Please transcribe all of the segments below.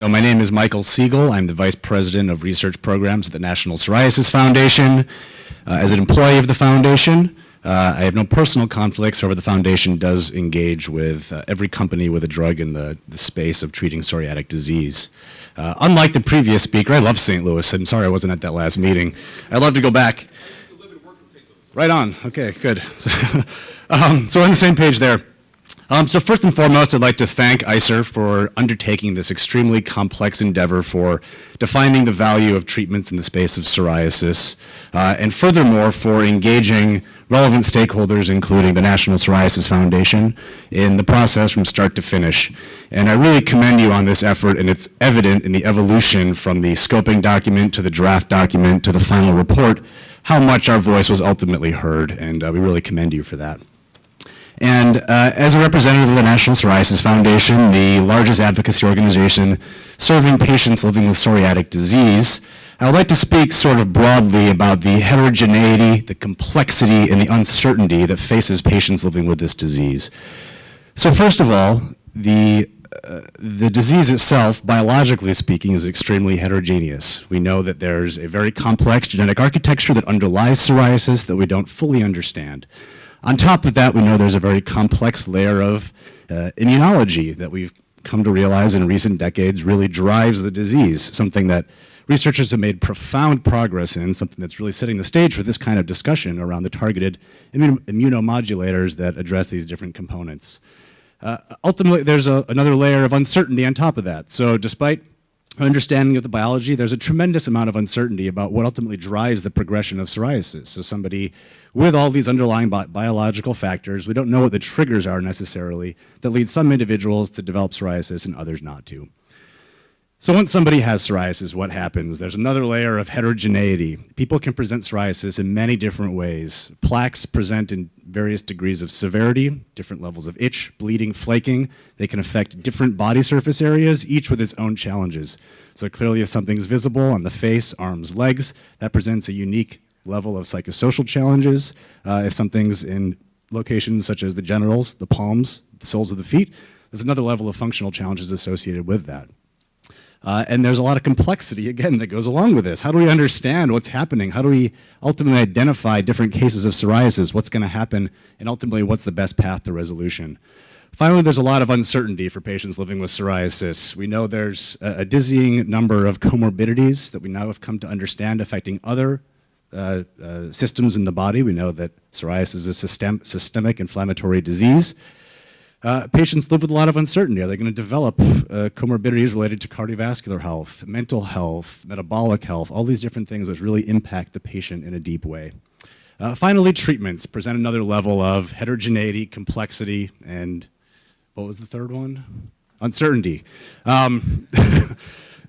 So my name is Michael Siegel. I'm the Vice President of Research Programs at the National Psoriasis Foundation. As an employee of the foundation, I have no personal conflicts. However, the foundation does engage with every company with a drug in the space of treating psoriatic disease. Unlike the previous speaker, I love St. Louis. I'm sorry I wasn't at that last meeting. I'd love to go back. Right on. Okay, good. So we're on the same page there. So first and foremost, I'd like to thank ICER for undertaking this extremely complex endeavor for defining the value of treatments in the space of psoriasis, and furthermore for engaging relevant stakeholders, including the National Psoriasis Foundation, in the process from start to finish. And I really commend you on this effort, and it's evident in the evolution from the scoping document to the draft document to the final report, how much our voice was ultimately heard, and we really commend you for that. And as a representative of the National Psoriasis Foundation, the largest advocacy organization serving patients living with psoriatic disease, I would like to speak sort of broadly about the heterogeneity, the complexity, and the uncertainty that faces patients living with this disease. So first of all, the disease itself, biologically speaking, is extremely heterogeneous. We know that there's a very complex genetic architecture that underlies psoriasis that we don't fully understand. On top of that, we know there's a very complex layer of immunology that we've come to realize in recent decades really drives the disease, something that researchers have made profound progress in, something that's really setting the stage for this kind of discussion around the targeted immunomodulators that address these different components. Ultimately, there's another layer of uncertainty on top of that. So despite our understanding of the biology, there's a tremendous amount of uncertainty about what ultimately drives the progression of psoriasis. So somebody with all these underlying biological factors, we don't know what the triggers are necessarily that lead some individuals to develop psoriasis and others not to. So once somebody has psoriasis, what happens? There's another layer of heterogeneity. People can present psoriasis in many different ways. Plaques present in various degrees of severity, different levels of itch, bleeding, flaking. They can affect different body surface areas, each with its own challenges. So clearly if something's visible on the face, arms, legs, that presents a unique level of psychosocial challenges. If something's in locations such as the genitals, the palms, the soles of the feet, there's another level of functional challenges associated with that. And there's a lot of complexity, again, that goes along with this. How do we understand what's happening? How do we ultimately identify different cases of psoriasis? What's going to happen? And ultimately, what's the best path to resolution? Finally, there's a lot of uncertainty for patients living with psoriasis. We know there's a dizzying number of comorbidities that we now have come to understand affecting other systems in the body. We know that psoriasis is a systemic inflammatory disease. Patients live with a lot of uncertainty. Are they going to develop comorbidities related to cardiovascular health, mental health, metabolic health, all these different things which really impact the patient in a deep way. Finally, treatments present another level of heterogeneity, complexity, and what was the third one? Uncertainty.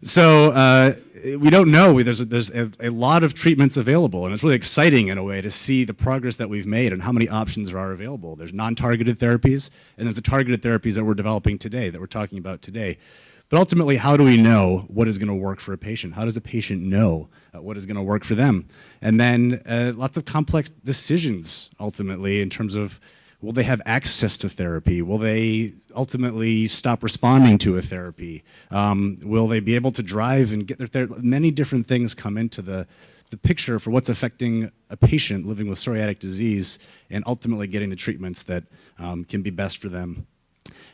So we don't know. There's a lot of treatments available, and it's really exciting in a way to see the progress that we've made and how many options there are available. There's non-targeted therapies, and there's the targeted therapies that we're developing today, that we're talking about today. But ultimately, how do we know what is going to work for a patient? How does a patient know what is going to work for them? And then lots of complex decisions, ultimately, in terms of, will they have access to therapy? Will they ultimately stop responding to a therapy? Will they be able to drive and get their therapy? Many different things come into the picture for what's affecting a patient living with psoriatic disease and ultimately getting the treatments that can be best for them.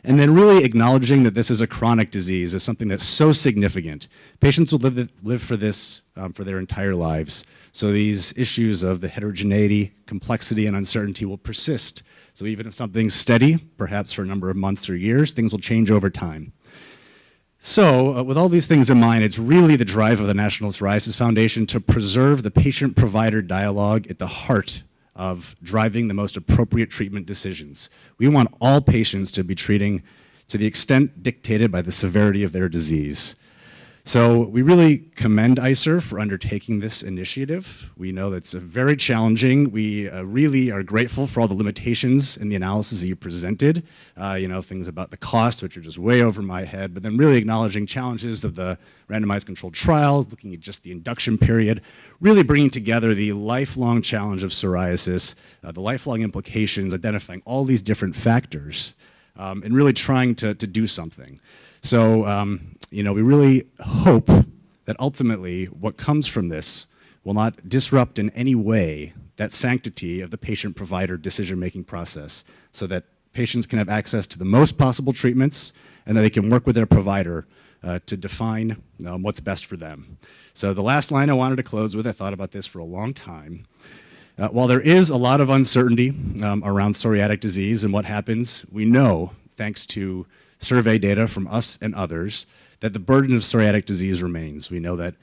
And then really acknowledging that this is a chronic disease is something that's so significant. Patients will live for this for their entire lives. So these issues of the heterogeneity, complexity, and uncertainty will persist. So even if something's steady, perhaps for a number of months or years, things will change over time. So with all these things in mind, it's really the drive of the National Psoriasis Foundation to preserve the patient-provider dialogue at the heart of driving the most appropriate treatment decisions. We want all patients to be treating to the extent dictated by the severity of their disease. So we really commend ICER for undertaking this initiative. We know that it's very challenging. We really are grateful for all the limitations in the analysis that you presented. Things about the cost, which are just way over my head, but then really acknowledging challenges of the randomized controlled trials, looking at just the induction period, really bringing together the lifelong challenge of psoriasis, the lifelong implications, identifying all these different factors, and really trying to do something. So, we really hope that ultimately what comes from this will not disrupt in any way that sanctity of the patient-provider decision-making process, so that patients can have access to the most possible treatments and that they can work with their provider to define what's best for them. So the last line I wanted to close with, I thought about this for a long time. While there is a lot of uncertainty around psoriatic disease and what happens, we know, thanks to survey data from us and others, that the burden of psoriatic disease remains. We know that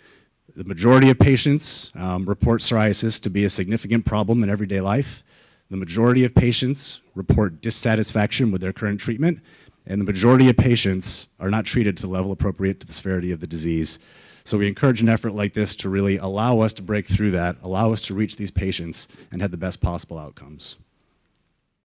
the majority of patients report psoriasis to be a significant problem in everyday life. The majority of patients report dissatisfaction with their current treatment, and the majority of patients are not treated to the level appropriate to the severity of the disease. So we encourage an effort like this to really allow us to break through that, allow us to reach these patients and have the best possible outcomes.